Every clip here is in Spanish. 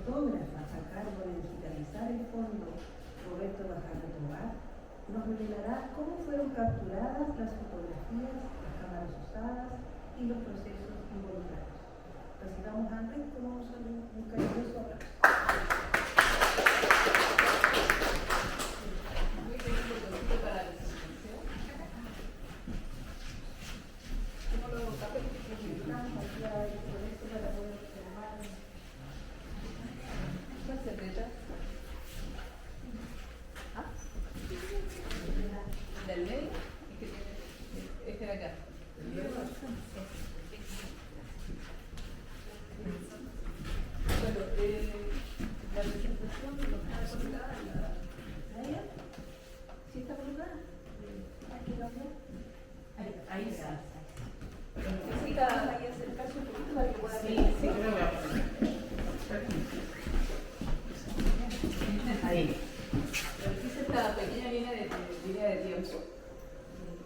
fotógrafas a cargo de digitalizar el fondo, Roberto Bajardo Tobar, nos revelará cómo fueron capturadas las fotografías, las cámaras usadas y los procesos involucrados. Recibamos antes con un cariñoso aplauso. Del medio, este de acá. Bueno, la presentación no está colocada en la pantalla. ¿Sí está colocada? Ahí está. Necesita ahí acercarse un poquito para que pueda ver. Sí. Ahí. Hice esta pequeña línea de tiempo.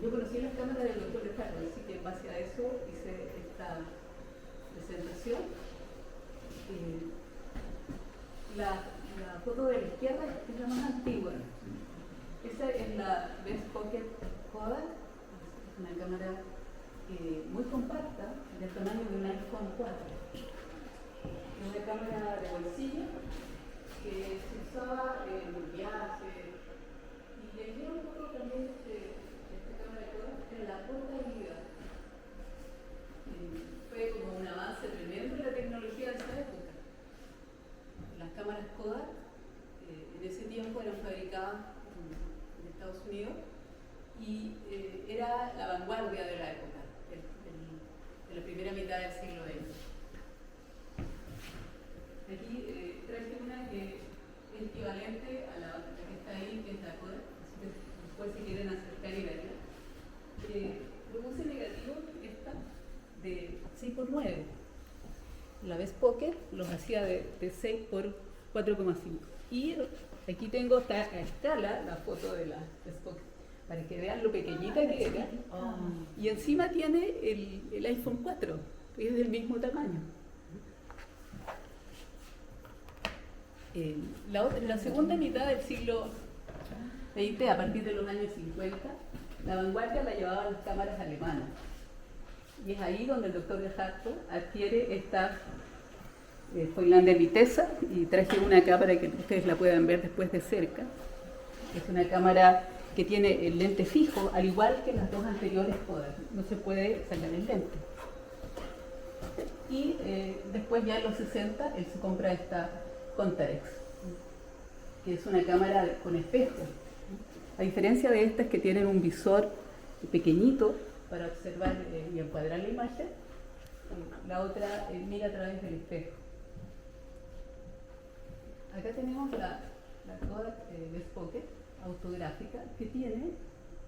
Yo conocí las cámaras del doctor Ricardo, así que en base a eso hice esta presentación. La foto de la izquierda es la más antigua. Esa es la Best Pocket Kodak, es una cámara muy compacta, del tamaño de un iPhone 4. Es una cámara de bolsillo que se usaba en viajes, y le dieron un poco también esta cámara de Kodak en la portabilidad. Fue como un avance tremendo de la tecnología de esa época. Las cámaras Kodak en ese tiempo eran fabricadas en Estados Unidos y era la vanguardia de la época, de la primera mitad del siglo XX. Aquí traje una que es equivalente a la que está ahí, que es la Kodak, así que después si quieren acercar y verla. Produce negativos esta de 6x9. La Best Pocket los hacía de 6x4,5. Y aquí tengo a escala la foto de la Best Pocket, para que vean lo pequeñita que era. Y encima tiene el iPhone 4, que es del mismo tamaño. La segunda mitad del siglo XX, a partir de los años 50, la vanguardia la llevaban las cámaras alemanas. Y es ahí donde el doctor de Harto adquiere esta Hoylander Vitessa, y traje una acá para que ustedes la puedan ver después de cerca. Es una cámara que tiene el lente fijo, al igual que las dos anteriores Kodak. No se puede sacar el lente. Y después ya en los 60 él se compra esta Contarex, que es una cámara con espejo. A diferencia de estas que tienen un visor pequeñito para observar y encuadrar la imagen, la otra mira a través del espejo. Acá tenemos la Kodak Best Pocket autográfica, que tiene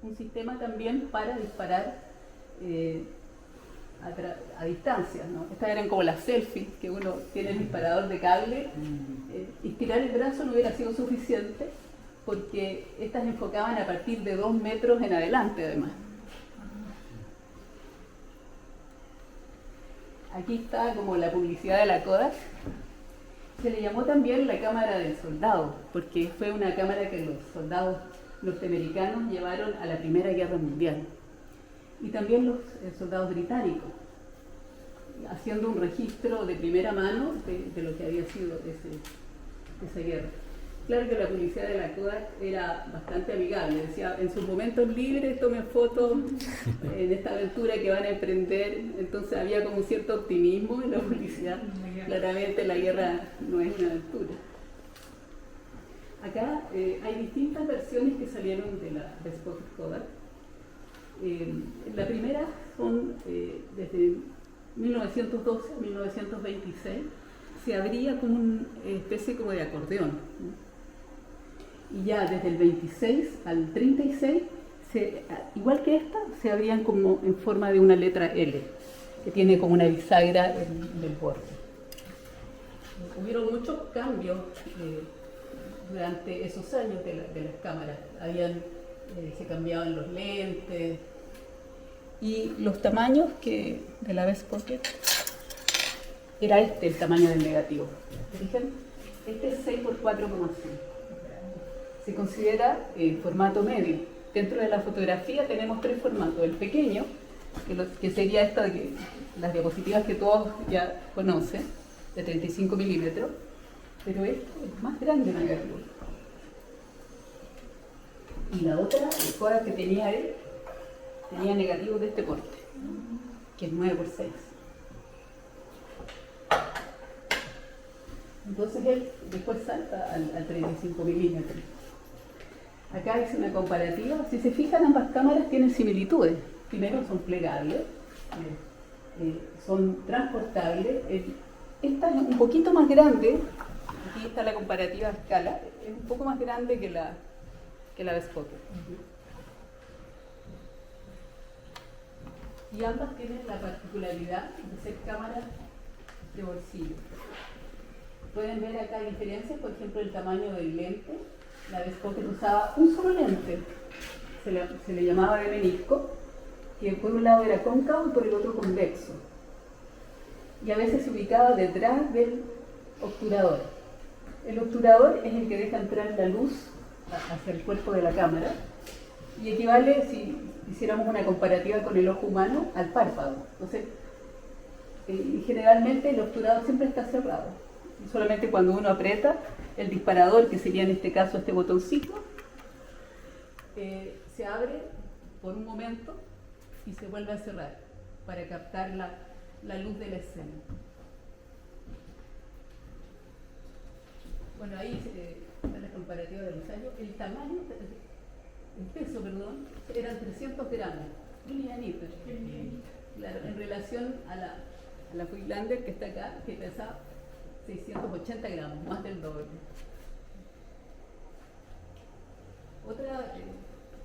un sistema también para disparar a distancia, ¿no? Estas eran como las selfies, que uno tiene el disparador de cable. Estirar el brazo no hubiera sido suficiente, porque estas enfocaban a partir de 2 metros en adelante, además. Aquí está como la publicidad de la Kodak. Se le llamó también la cámara del soldado, porque fue una cámara que los soldados norteamericanos llevaron a la Primera Guerra Mundial. Y también los soldados británicos, haciendo un registro de primera mano de lo que había sido esa guerra. Claro que la publicidad de la Kodak era bastante amigable, decía: en sus momentos libres tomen fotos en esta aventura que van a emprender. Entonces había como un cierto optimismo en la publicidad. Claramente la guerra no es una aventura. Acá hay distintas versiones que salieron de la Best Pocket Kodak. La primera son desde 1912 a 1926, se abría como una especie como de acordeón, ¿no? Y ya desde el 26 al 36, igual que esta, se abrían como en forma de una letra L, que tiene como una bisagra del borde. Hubieron muchos cambios durante esos años de las cámaras. Se cambiaban los lentes y los tamaños de la Best Pocket era el tamaño del negativo. ¿Se fijan? Este es 6 por 4,5. Se considera formato medio. Dentro de la fotografía tenemos 3 formatos. El pequeño, que sería las diapositivas que todos ya conocen, de 35 milímetros, pero este es más grande el negativo. Y la otra, el Kodak que tenía él, tenía negativos de este porte, que es 9 por 6. Entonces él después salta al 35 milímetros. Acá hice una comparativa. Si se fijan, ambas cámaras tienen similitudes. Primero, son plegables, son transportables. Esta es un poquito más grande. Aquí está la comparativa a escala. Es un poco más grande que la Beskokkel. Y ambas tienen la particularidad de ser cámaras de bolsillo. Pueden ver acá diferencias, por ejemplo, el tamaño del lente. La Beskokkel usaba un solo lente, se le llamaba de menisco, que por un lado era cóncavo y por el otro convexo. Y a veces se ubicaba detrás del obturador. El obturador es el que deja entrar la luz hacia el cuerpo de la cámara y equivale, si hiciéramos una comparativa con el ojo humano, al párpado. Entonces, generalmente el obturador siempre está cerrado. Y solamente cuando uno aprieta el disparador, que sería en este caso este botoncito, se abre por un momento y se vuelve a cerrar para captar la luz de la escena. Bueno, ahí está la comparativa de los años. El tamaño, el peso, perdón, eran 300 gramos, muy livianito. Claro, en relación a la Voigtlander que está acá, que pesaba 680 gramos, más del doble. Otra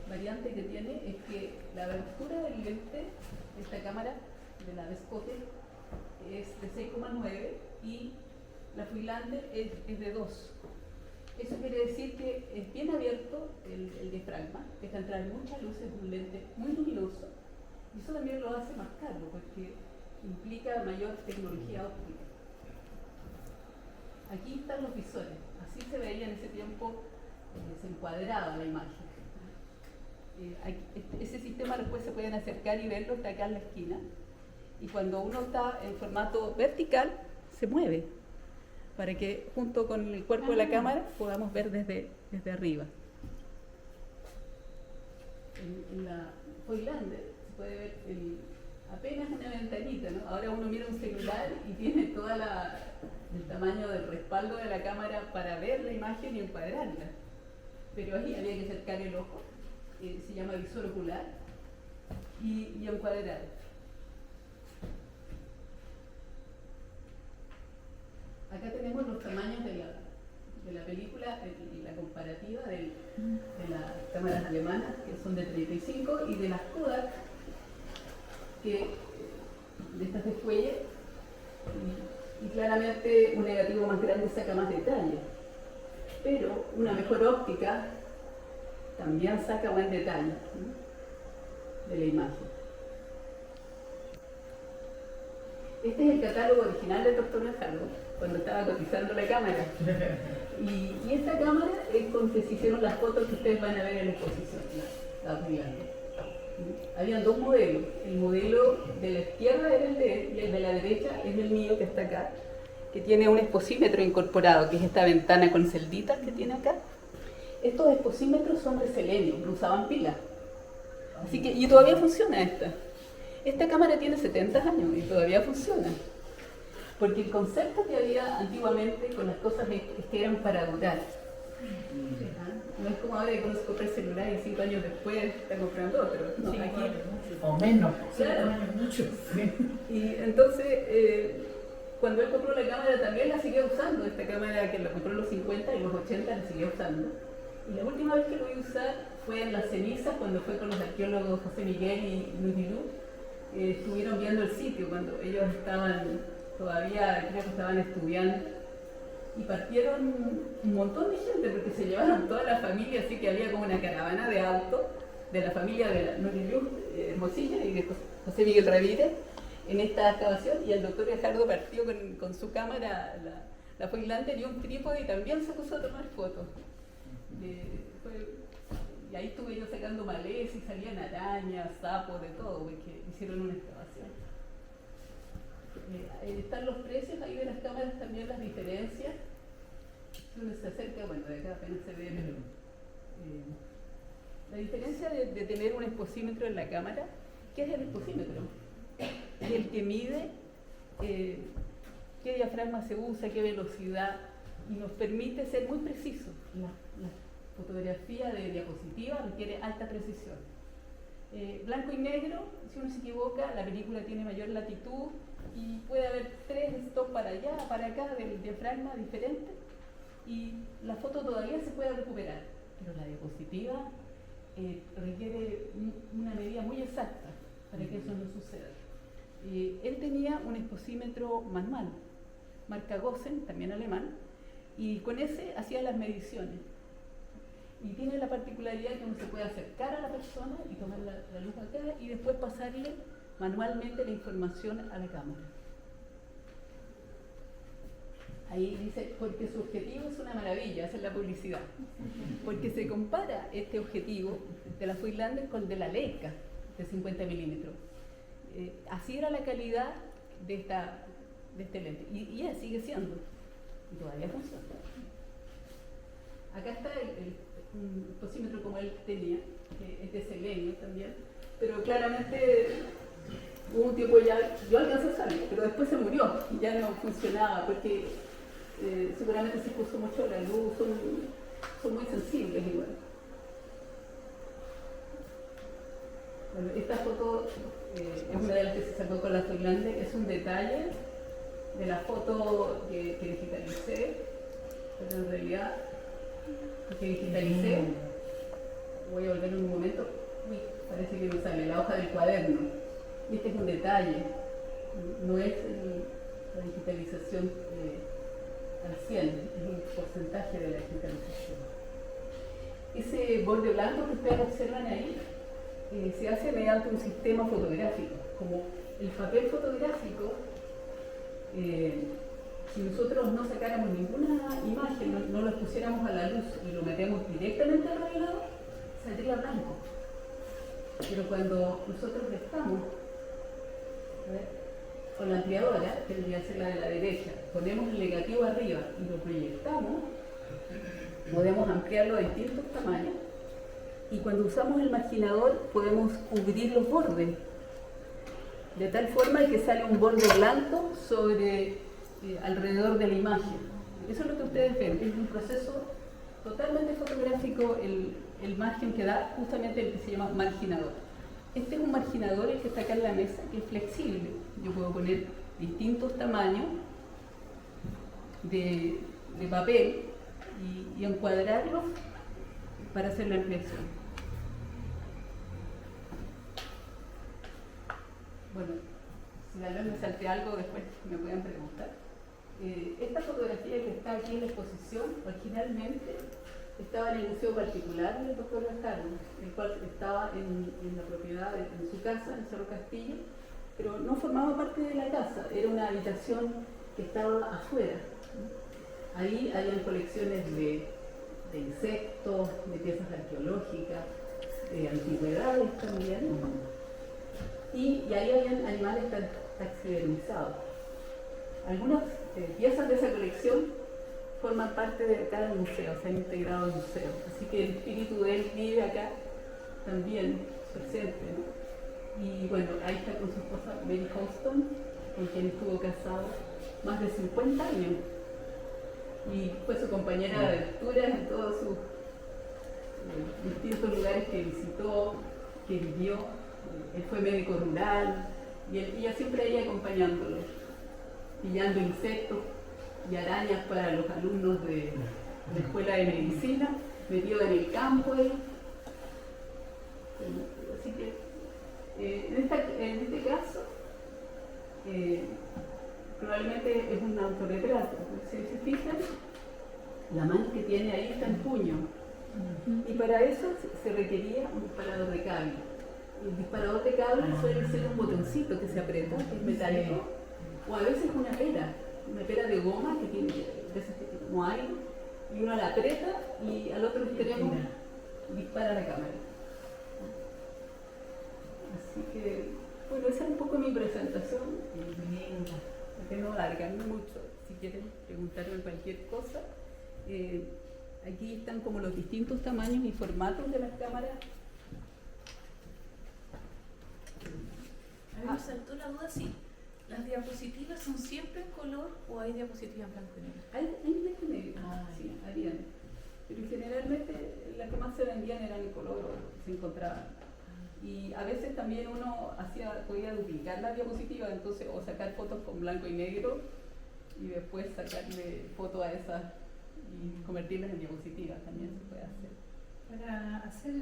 variante que tiene es que la abertura del lente de esta cámara, de la Beskokkel, es de 6,9 y la Voigtlander es de 2. Eso quiere decir que es bien abierto el diafragma, deja entrar mucha luz, es un lente muy luminoso, y eso también lo hace más caro porque implica mayor tecnología óptica. Aquí están los visores, así se veía en ese tiempo, se encuadraba la imagen. Ese sistema después se pueden acercar y verlo, está acá en la esquina, y cuando uno está en formato vertical, se mueve, para que junto con el cuerpo de la cámara podamos ver desde arriba. En la Voigtlander se puede ver apenas una ventanita, ¿no? Ahora uno mira un celular y tiene todo el tamaño del respaldo de la cámara para ver la imagen y encuadrarla. Pero ahí había que acercar el ojo, se llama visor ocular, y encuadrar. Acá tenemos los tamaños de la película y la comparativa de las cámaras alemanas, que son de 35, y de las Kodak, de estas de fuelle, y claramente un negativo más grande saca más detalle. Pero una mejor óptica también saca buen detalle, ¿no?, de la imagen. Este es el catálogo original del Dr. Leonhardo, cuando estaba cotizando la cámara. Y esta cámara es con que se hicieron las fotos que ustedes van a ver en la exposición, la Voigtlander. Habían dos modelos. El modelo de la izquierda era el de él y el de la derecha es el mío, que está acá, que tiene un exposímetro incorporado, que es esta ventana con celditas que tiene acá. Estos exposímetros son de selenio, no usaban pilas. Así que, y todavía funciona esta. Esta cámara tiene 70 años y todavía funciona. Porque el concepto que había antiguamente con las cosas es que eran para durar. No es como ahora que uno se compra el celular y 5 años después está comprando otro. No, sí, aquí, o menos. Claro. Mucho. Sí. Y entonces, cuando él compró la cámara también la siguió usando. Esta cámara que la compró en los 50 y los 80 la siguió usando. Y la última vez que lo voy a usar fue en las cenizas, cuando fue con los arqueólogos José Miguel y Luis Dilú. Estuvieron viendo el sitio cuando ellos estaban todavía, creo que estaban estudiando, y partieron un montón de gente porque se llevaron toda la familia, así que había como una caravana de autos de la familia de la Nurilú Hermosilla y de José Miguel Ramírez en esta excavación, y el doctor Leonhardo partió con su cámara, La Foilán tenía un trípode y también se puso a tomar fotos. Y ahí estuve yo sacando malezas y salían arañas, sapos, de todo, porque hicieron una excavación. Están los precios ahí de las cámaras, también las diferencias. Si uno se acerca, bueno, de acá apenas se ve, pero la diferencia de tener un exposímetro en la cámara, ¿qué es el exposímetro? Es el que mide qué diafragma se usa, qué velocidad, y nos permite ser muy precisos. La fotografía de diapositiva requiere alta precisión. Blanco y negro, si uno se equivoca, la película tiene mayor latitud y puede haber 3 stops para allá, para acá, del diafragma diferente, y la foto todavía se puede recuperar, pero la diapositiva requiere una medida muy exacta para que eso no suceda. Él tenía un exposímetro manual, marca Gossen, también alemán, y con ese hacía las mediciones. Y tiene la particularidad que uno se puede acercar a la persona y tomar la luz acá y después pasarle manualmente la información a la cámara. Ahí dice, porque su objetivo es una maravilla, esa es la publicidad. Porque se compara este objetivo de la Foilander con el de la Leica, de 50 milímetros. Así era la calidad de este lente. Y sigue siendo. Y todavía funciona. Acá está un exposímetro como él tenía, que es de selenio también, pero claramente hubo un tiempo ya, yo alcancé a usarlo, pero después se murió y ya no funcionaba porque seguramente se puso mucho la luz, son muy sensibles igual. Bueno, esta foto es una de las que se sacó con la Foilander, es un detalle de la foto que digitalicé, pero en realidad que digitalicé, voy a volver en un momento, parece que me sale la hoja del cuaderno, y este es un detalle, no es la digitalización al 100, es un porcentaje de la digitalización. Ese borde blanco que ustedes observan ahí se hace mediante un sistema fotográfico, como el papel fotográfico. Si nosotros no sacáramos ninguna imagen, no lo expusiéramos a la luz y lo metemos directamente al revelador, saldría blanco. Pero cuando nosotros estamos con la ampliadora, que debería ser la de la derecha, ponemos el negativo arriba y lo proyectamos, podemos ampliarlo a distintos tamaños, y cuando usamos el marginador podemos cubrir los bordes, de tal forma que sale un borde blanco sobre alrededor de la imagen. Eso es lo que ustedes ven, es un proceso totalmente fotográfico, el margen que da justamente el que se llama marginador. Este es un marginador, el que está acá en la mesa, que es flexible. Yo puedo poner distintos tamaños de papel y encuadrarlos para hacer la ampliación. Bueno, si tal vez me salté algo, después me pueden preguntar. Esta fotografía que está aquí en la exposición, originalmente estaba en el museo particular del Dr. Lascano, el cual estaba en la propiedad, en su casa, en Cerro Castillo, pero no formaba parte de la casa, era una habitación que estaba afuera. Ahí habían colecciones de insectos, de piezas arqueológicas, de antigüedades también, y ahí habían animales taxidermizados. Algunas piezas de esa colección forman parte de cada museo, se han integrado al museo. Así que el espíritu de él vive acá también presente, ¿no? Y bueno, ahí está con su esposa Mary Houston, con quien estuvo casado más de 50 años. Y fue su compañera de aventuras en todos sus distintos lugares que visitó, que vivió. Él fue médico rural y ella siempre ahí acompañándolo, pillando insectos y arañas para los alumnos de la escuela de medicina, metido en el campo. Así que en este caso probablemente es un autorretrato. Si se fijan, la mano que tiene ahí está en puño, y para eso se requería un disparador de cable. El disparador de cable suele ser un botoncito que se aprieta, que es metálico, o a veces una pera de goma que tiene no hay, y uno la aprieta y al otro extremo dispara la cámara. Así que, bueno, esa es un poco mi presentación. Para que no alargarme mucho, si quieren preguntarme cualquier cosa. Aquí están como los distintos tamaños y formatos de las cámaras. A mí me saltó la duda si las diapositivas son siempre en color o hay diapositivas en blanco y negro. Hay blanco y negro, sí, habían. Pero generalmente las que más se vendían eran en color o se encontraban. Y a veces también uno podía duplicar la diapositiva, entonces, o sacar fotos con blanco y negro y después sacarle fotos a esas y convertirlas en diapositivas, también se puede hacer. Para hacer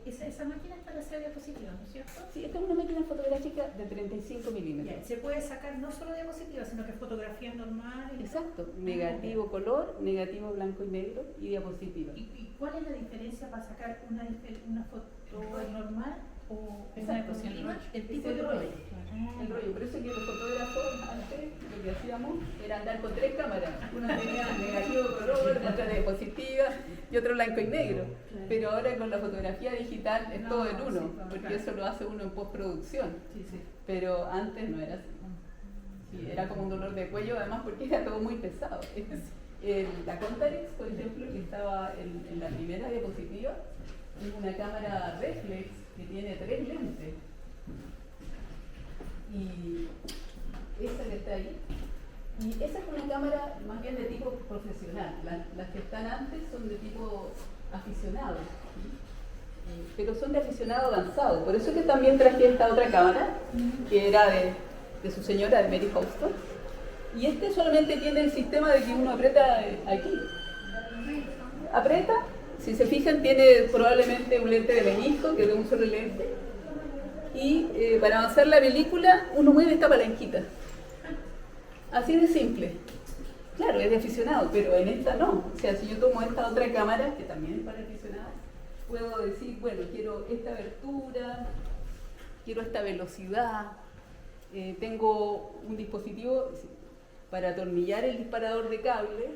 esa máquina es para hacer diapositivas, ¿no es cierto? Sí, esta es una máquina fotográfica de 35 milímetros. Se puede sacar no solo diapositivas, sino que fotografía normal. Exacto, negativo color, negativo blanco y negro y diapositiva. ¿Y cuál es la diferencia para sacar una foto normal o una diapositiva? El tipo de rollo. El rollo, por eso que los fotógrafos antes lo que hacíamos era andar con 3 cámaras. Una tenía negativo color, otra diapositiva y otro blanco y negro. Pero ahora con la fotografía digital es todo en uno, porque eso lo hace uno en postproducción. Pero antes no era así. Sí, era como un dolor de cuello, además porque era todo muy pesado. La Contarex, por ejemplo, que estaba en la primera diapositiva, es una cámara reflex que tiene 3 lentes. Y esa que está ahí, y esa es una cámara más bien de tipo profesional. Las que están antes son de tipo aficionado, pero son de aficionado avanzado. Por eso que también traje esta otra cámara, que era de su señora, de Mary Houston. Y este solamente tiene el sistema de que uno aprieta aquí. Aprieta, si se fijan, tiene probablemente un lente de menisco, que es de un solo lente. Y para avanzar la película, uno mueve esta palanquita. Así de simple. Claro, es de aficionado, pero en esta no. O sea, si yo tomo esta otra cámara, que también es para aficionados, puedo decir, bueno, quiero esta abertura, quiero esta velocidad. Tengo un dispositivo para atornillar el disparador de cable.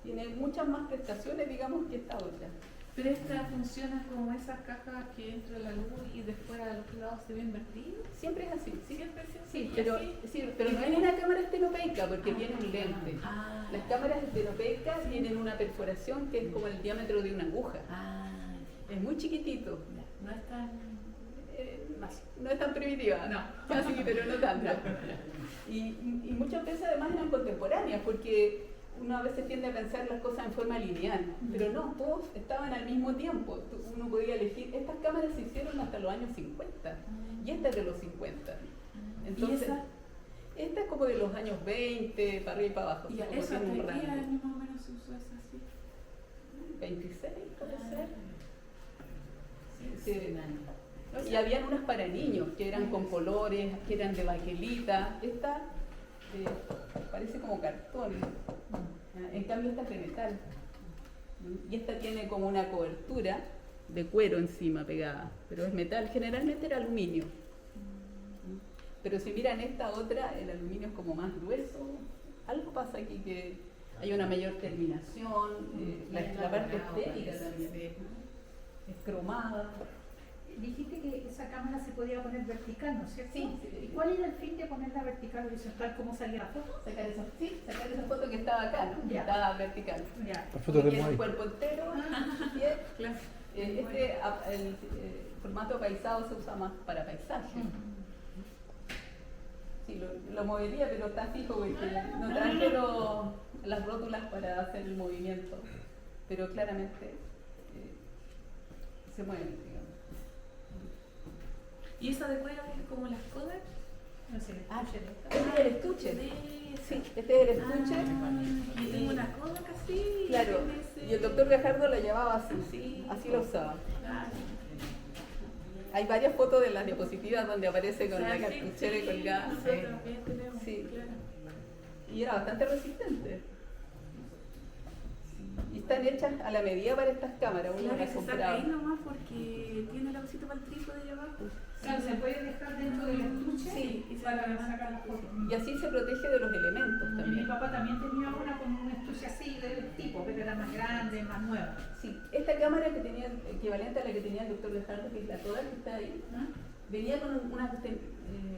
Tiene muchas más prestaciones, digamos, que esta otra. Pero esta funciona como esas cajas que entra la luz y después a los lados se ve invertido. Siempre es así, ¿sí? Siempre es Sí, así. pero no es una cámara estenopeica porque tiene un lente. Las cámaras estenopeicas tienen una perforación que es como el diámetro de una aguja. Es muy chiquitito. No es tan... No es tan primitiva, No. casi, pero no tanto. Y muchas veces además eran contemporáneas porque uno a veces tiende a pensar las cosas en forma lineal, pero no, todos estaban al mismo tiempo. Uno podía elegir, estas cámaras se hicieron hasta los años 50 y esta es de los 50. Entonces, esta es como de los años 20, para arriba y para abajo. ¿Y como eso tiene un hasta qué rango. año más o menos se usó esa así? 26, puede ser. Sí. Y habían unas para niños que eran con colores, que eran de baquelita. Esta parece como cartón. En cambio esta es de metal. Y esta tiene como una cobertura de cuero encima pegada, pero es metal, generalmente era aluminio. Pero si miran esta otra, el aluminio es como más grueso. Algo pasa aquí que hay una mayor terminación, la parte estética también. Es cromada. Dijiste que esa cámara se podía poner vertical, ¿no es cierto? Sí. ¿Y cuál era el fin de ponerla vertical o horizontal? ¿Cómo salía la foto? Sacar esa foto que estaba acá, ¿no? Que Ya. estaba vertical. Ya. La foto de Tiene el Moai. cuerpo entero, piel. El formato paisado se usa más para paisaje. Sí, lo movería, pero está fijo porque no traje las rótulas para hacer el movimiento. Pero claramente se mueven, digamos. ¿Y esa de cuero es como las Kodak? No sé. Este es el estuche. Sí, este es el estuche. Yo tengo una Kodak así. Claro, y el doctor Gajardo la llevaba así, así lo usaba. Claro. Hay varias fotos de las diapositivas donde aparece con la Sí, cartuchera sí, colgada. nosotros también tenemos, Sí. claro. Y era bastante resistente. Y están hechas a la medida para estas cámaras, uno Claro, las se saca compraba. ahí nomás porque tiene la cosita para el trípode de abajo. Claro, se puede dejar dentro del estuche Sí, y se para puede sacar la foto. Y así se protege de los elementos también. papá también tenía una con un estuche así del tipo, pero era más grande, más nueva. Sí, esta cámara que tenía, equivalente a la que tenía el doctor Lejardo, que es la toda que está ahí, ¿Ah? venía con una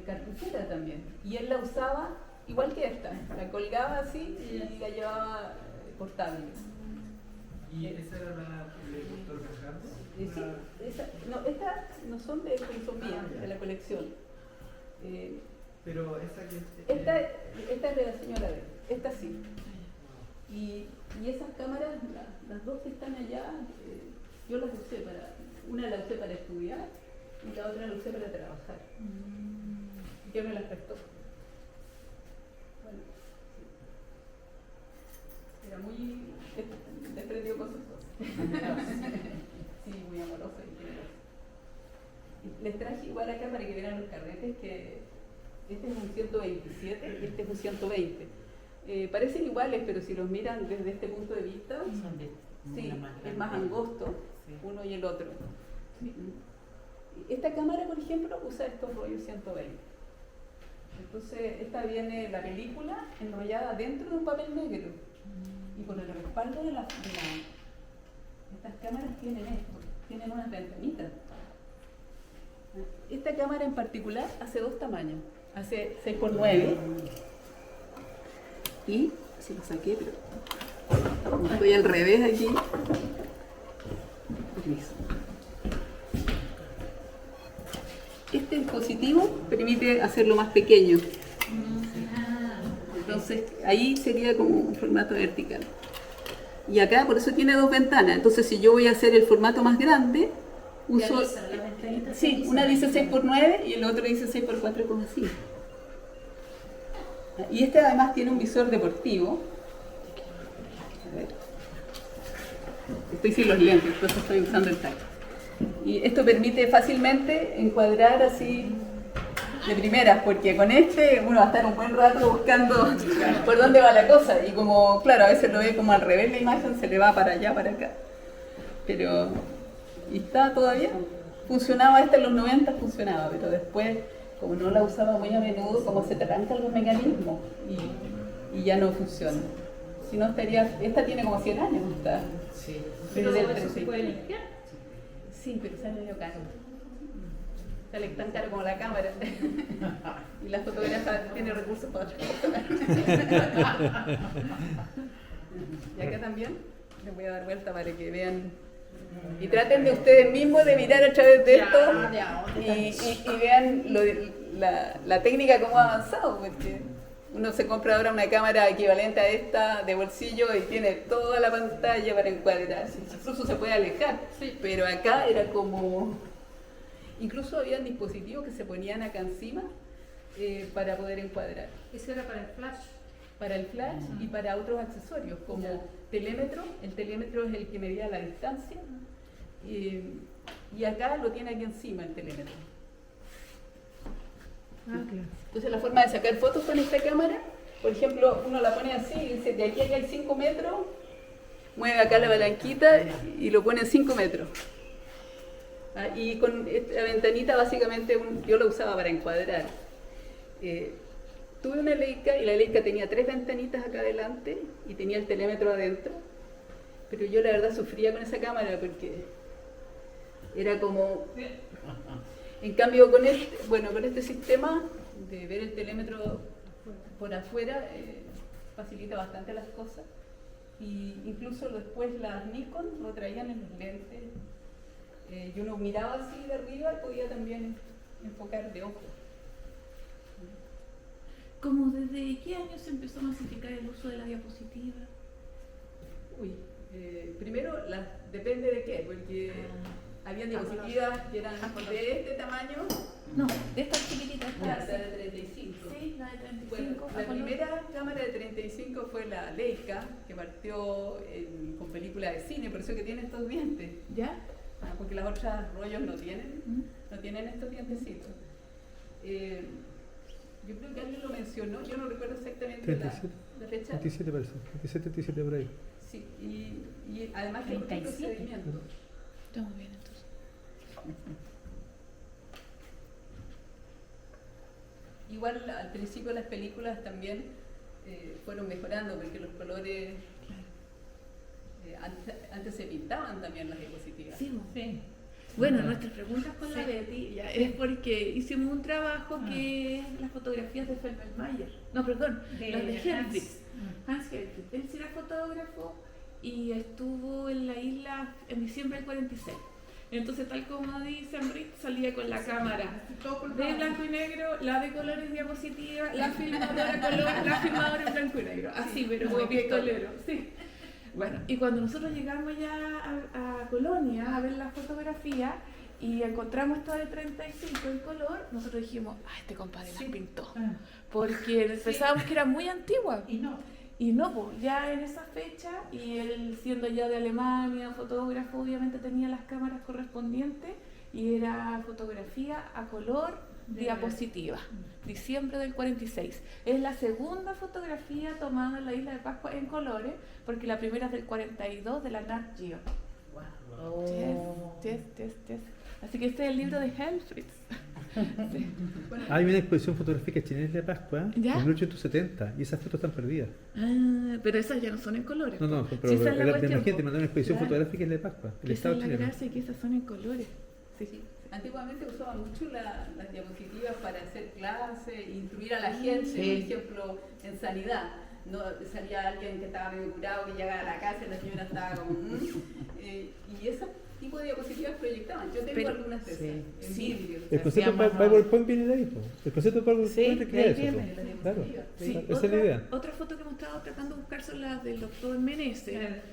cartuchera también. Y él la usaba igual que esta, la colgaba así y la llevaba portable. ¿Y esa era la del doctor Gajardo? No, estas no son de él, pero son mías, de la colección. Pero esa que... Esta es de la señora B, esta sí. Y esas cámaras, las dos que están allá, yo las usé una la usé para estudiar y la otra la usé para trabajar. Y que me las prestó. Bueno, sí. Era muy desprendido con sus cosas. Sí, muy amoroso y generoso. Y les traje igual acá para que vieran los carretes que este es un 127 y este es un 120. Parecen iguales, pero si los miran desde este punto de vista, sí, es más angosto uno y el otro. Sí. Esta cámara, por ejemplo, usa estos rollos 120. Entonces, esta viene la película enrollada dentro de un papel negro. Y por el respaldo de estas cámaras tienen esto, tienen unas ventanitas. Esta cámara en particular hace dos tamaños, hace 6x9 y, si lo saqué, pero estoy al revés aquí. Permiso. Este dispositivo permite hacerlo más pequeño. Entonces ahí sería como un formato vertical. Y acá por eso tiene dos ventanas. Entonces si yo voy a hacer el formato más grande, uso... Sí, una dice 6x9 y el otro dice 6x4 como así. Y este además tiene un visor deportivo. A ver. Estoy sin los lentes, entonces estoy usando el tacto. Y esto permite fácilmente encuadrar así de primeras, porque con este uno va a estar un buen rato buscando por dónde va la cosa. Y como, claro, a veces lo ve como al revés la imagen, se le va para allá, para acá. Pero, y está todavía. Funcionaba esta en los 90, funcionaba, pero después, como no la usaba muy a menudo, como se trancan los mecanismos y ya no funciona. Si no estaría, esta tiene como 100 años, está. Sí. Pero Desde el eso se 36. puede limpiar. Sí, pero sale medio caro. Sale tan caro como la cámara. Y la fotógrafa tiene recursos para otras cosas. Y acá también les voy a dar vuelta para que vean. Y traten de ustedes mismos de mirar a través de esto y vean la técnica cómo ha avanzado, porque uno se compra ahora una cámara equivalente a esta de bolsillo y tiene toda la pantalla para encuadrar, incluso se puede alejar, pero acá era como... Incluso había dispositivos que se ponían acá encima para poder encuadrar. Eso era para el flash. Para el flash y para otros accesorios, como telémetro. El telémetro es el que medía la distancia. Y acá lo tiene aquí encima el telémetro. Entonces la forma de sacar fotos con esta cámara, por ejemplo, uno la pone así y dice, de aquí a acá hay 5 metros, mueve acá la palanquita y lo pone en 5 metros. Y con esta ventanita básicamente yo la usaba para encuadrar. Tuve una Leica y la Leica tenía 3 ventanitas acá adelante y tenía el telémetro adentro, pero yo la verdad sufría con esa cámara porque era como... En cambio con este sistema de ver el telémetro por afuera facilita bastante las cosas, y incluso después las Nikon lo traían en los lentes y uno miraba así de arriba y podía también enfocar de ojo. ¿Cómo desde qué año se empezó a masificar el uso de la diapositiva? Primero depende de qué, porque habían diapositivas que eran de este tamaño. No, de estas chiquititas. La de 35. Sí, la de 35. Bueno, la primera cámara de 35 fue la Leica, que partió con película de cine, por eso que tiene estos dientes. ¿Ya? Porque las otras rollos no tienen estos dientecitos. Yo creo que alguien lo mencionó, yo no recuerdo exactamente la fecha. 37 parece, 37 por ahí. Sí, y además que hay otro procedimiento. Estamos bien entonces. Igual al principio las películas también fueron mejorando porque los colores antes se pintaban también las diapositivas. Sí, Sí. bueno, nuestras preguntas con la Sí. Betty ya, es porque hicimos un trabajo que es las fotografías de Felbermayer. No, perdón, las de Helmfritz. Hans Helmfritz. Él sí era fotógrafo y estuvo en la isla en diciembre del 46. Entonces, tal como dice Enrique, salía con la cámara de blanco y negro, la de colores diapositiva, la filmadora color, la filmadora en blanco y negro. Así, pero como pistolero. Sí. Bueno, y cuando nosotros llegamos ya a Colonia a ver la fotografía y encontramos esta de 35 en color, nosotros dijimos, este compadre Sí. la pintó. Ah. Porque pensábamos que era muy antigua. Y no. Y no, pues, ya en esa fecha, y él siendo ya de Alemania, fotógrafo, obviamente tenía las cámaras correspondientes y era fotografía a color, diapositiva. Diciembre del 46. Es la segunda fotografía tomada en la isla de Pascua en colores, porque la primera es del 42 de la Nat Geo. Oh. Yes. Así que este es el libro de Helmfritz. Sí. Bueno, Hay una exposición fotográfica chilena de Pascua ¿Ya? en 1870 y esas fotos están perdidas. Pero esas ya no son en colores. No, po. pero Sí, esa es la la cuestión, gente po. mandó una exposición Claro. fotográfica en de Pascua, el Esa Estado es la chileno. gracia, que esas son en colores. Sí. antiguamente usaban mucho las diapositivas para hacer clases, instruir a la gente, Sí. por ejemplo, en sanidad. No salía alguien que estaba medio curado, que llegaba a la casa y la señora estaba como... y ese tipo de diapositivas proyectaban. Yo tengo Pero- algunas de esas, en sí. vídeo. El concepto hacía más PowerPoint viene de ahí, po. El concepto PowerPoint Sí, es de ahí eso, viene. po. Claro, Sí, esa es la idea. otra foto que hemos estado tratando de buscar son las del doctor Meneses,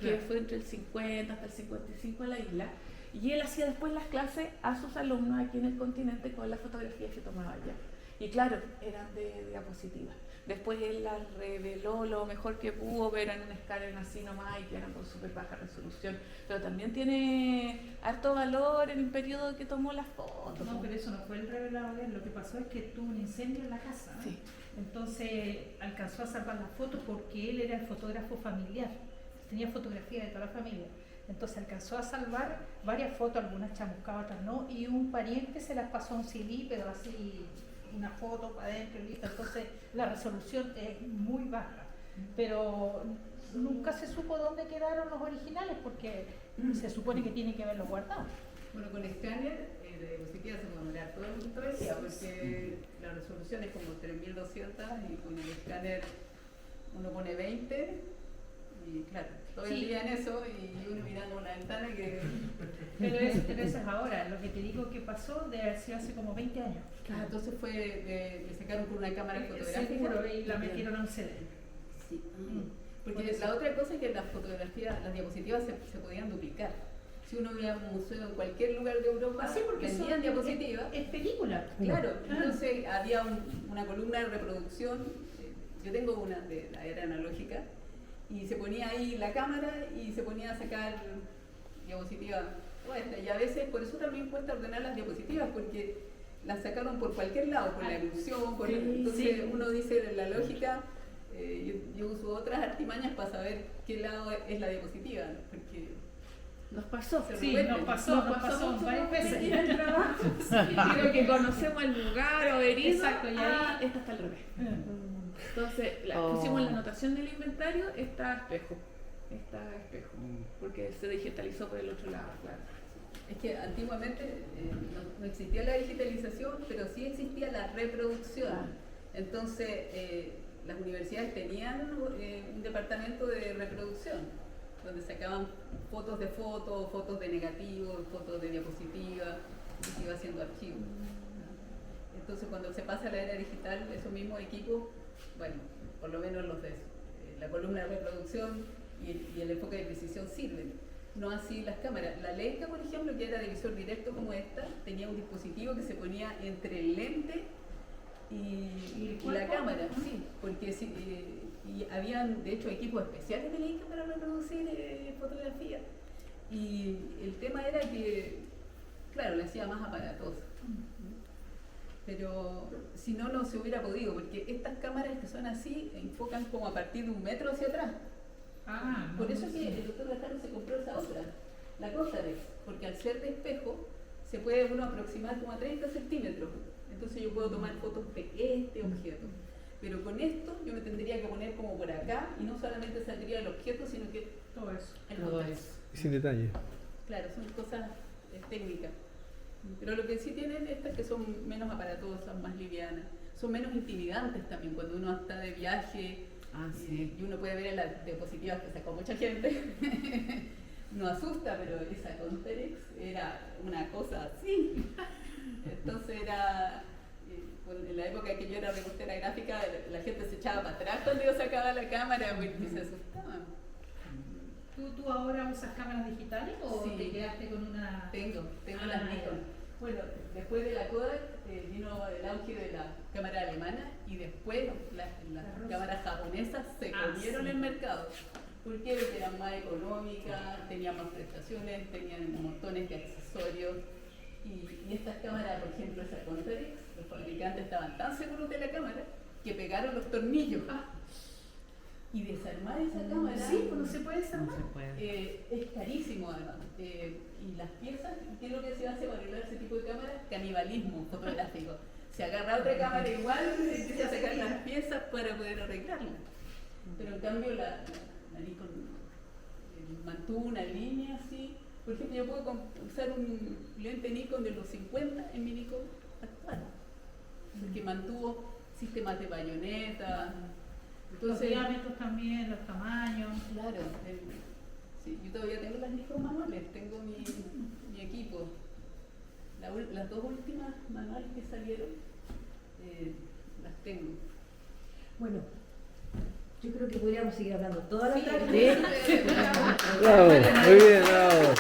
que Claro. fue entre el 50 hasta el 55 en la isla. Y él hacía después las clases a sus alumnos aquí en el continente con las fotografías que tomaba allá. Y claro, eran de diapositivas. Después él las reveló lo mejor que pudo, pero en un escáner así nomás y que eran con súper baja resolución. Pero también tiene harto valor en el periodo que tomó las fotos. No, pero eso no fue el revelado de él. Lo que pasó es que tuvo un incendio en la casa. Sí. Entonces alcanzó a salvar las fotos porque él era el fotógrafo familiar. Tenía fotografía de toda la familia. Entonces alcanzó a salvar varias fotos, algunas chamuscadas, otras no. Y un pariente se las pasó a un CD, pero así una foto para adentro y listo. Entonces la resolución es muy baja. Pero nunca se supo dónde quedaron los originales porque se supone que tienen que haberlos guardado. Bueno, con escáner de diapositivas se puede mirar todo el día porque la resolución es como 3200 y con el escáner uno pone 20 y claro, todo el Sí. día en eso y uno mirando una ventana que... Pero eso es ahora. Lo que te digo que pasó de haber sido hace como 20 años. entonces le sacaron con una cámara fotográfica. Seguro, y la metieron a un CD. Sí. Por Porque eso. la otra cosa es que las fotografías, las diapositivas se podían duplicar. Si uno iba a un museo en cualquier lugar de Europa, Sí, porque vendían son- diapositivas. Es película. Claro, Ah. entonces había una columna de reproducción, yo tengo una de la era analógica, y se ponía ahí la cámara y se ponía a sacar diapositivas puestas. Y a veces por eso también cuesta ordenar las diapositivas, porque las sacaron por cualquier lado, por la ilusión, Sí, entonces sí. uno dice la lógica, yo uso otras artimañas para saber qué lado es la diapositiva, ¿no? Porque Nos pasó. Sí, nos pasó mucho varias con veces. en el trabajo. Creo que conocemos el lugar o herido. Exacto, y ahí- esta está al revés. Entonces, pusimos la anotación del inventario, está espejo. Está espejo. Porque se digitalizó por el otro lado, claro. es que antiguamente no existía la digitalización, pero sí existía la reproducción. Ah. Entonces, las universidades tenían un departamento de reproducción, donde sacaban fotos de fotos, fotos de negativos, fotos de diapositivas, y se iba haciendo archivos. Entonces, cuando se pasa a la era digital, esos mismos equipos, bueno, por lo menos los de la columna de reproducción y el enfoque de precisión sirven. No así las cámaras. La Leica, por ejemplo, que era de visor directo como esta, tenía un dispositivo que se ponía entre el lente y la cámara, sí, porque y habían de hecho equipos especiales de Leica para reproducir fotografías. Y el tema era que, claro, le hacía más aparatoso. Pero si no, no se hubiera podido, porque estas cámaras que son así enfocan como a partir de 1 metro hacia atrás. Ah, Por eso es que el doctor Gastano se compró esa otra, la Contarex, porque al ser de espejo se puede uno aproximar como a 30 centímetros. Entonces yo puedo tomar fotos de este objeto. Pero con esto yo me tendría que poner como por acá y no solamente saldría el objeto, sino que Todo eso. el Todo contexto. eso. Y sin detalle. Claro, son cosas técnicas. Pero lo que sí tienen estas que son menos aparatosas, más livianas, son menos intimidantes también cuando uno está de viaje Ah, sí. y uno puede ver en las diapositivas que sacó mucha gente. No asusta, pero esa Conterex era una cosa así. Entonces era, en la época que yo era reportera gráfica, la gente se echaba para atrás cuando yo sacaba la cámara porque se asustaban. ¿Tú ahora usas cámaras digitales o Sí. te quedaste con una...? Tengo Ah, las ya. Nikon. Bueno, después de la Kodak vino el auge de la cámara alemana y después las rusa. cámaras japonesas se Ah, comieron sí. el mercado. ¿Por qué? Porque eran más económicas, tenían más prestaciones, tenían montones de accesorios. Y estas cámaras, por ejemplo, esa Conterex, los fabricantes estaban tan seguros de la cámara que pegaron los tornillos. Y desarmar esa cámara Sí, pues no se puede No desarmar. se puede. es carísimo además. Y las piezas, ¿qué es lo que se hace para arreglar ese tipo de cámaras? Canibalismo fotográfico. Se agarra otra cámara igual y se empieza a sacar las piezas para poder arreglarla. Pero en cambio la Nikon mantuvo una línea así. Por ejemplo, yo puedo usar un lente Nikon de los 50 en mi Nikon actual. Porque mantuvo sistemas de bayoneta. Los Entonces, diámetros también, los tamaños. claro, sí, yo todavía tengo las Nikon manuales, tengo mi equipo. Las dos últimas manuales que salieron, las tengo. Bueno, yo creo que podríamos seguir hablando toda la Sí, tarde. Bravo, muy bien, bravo.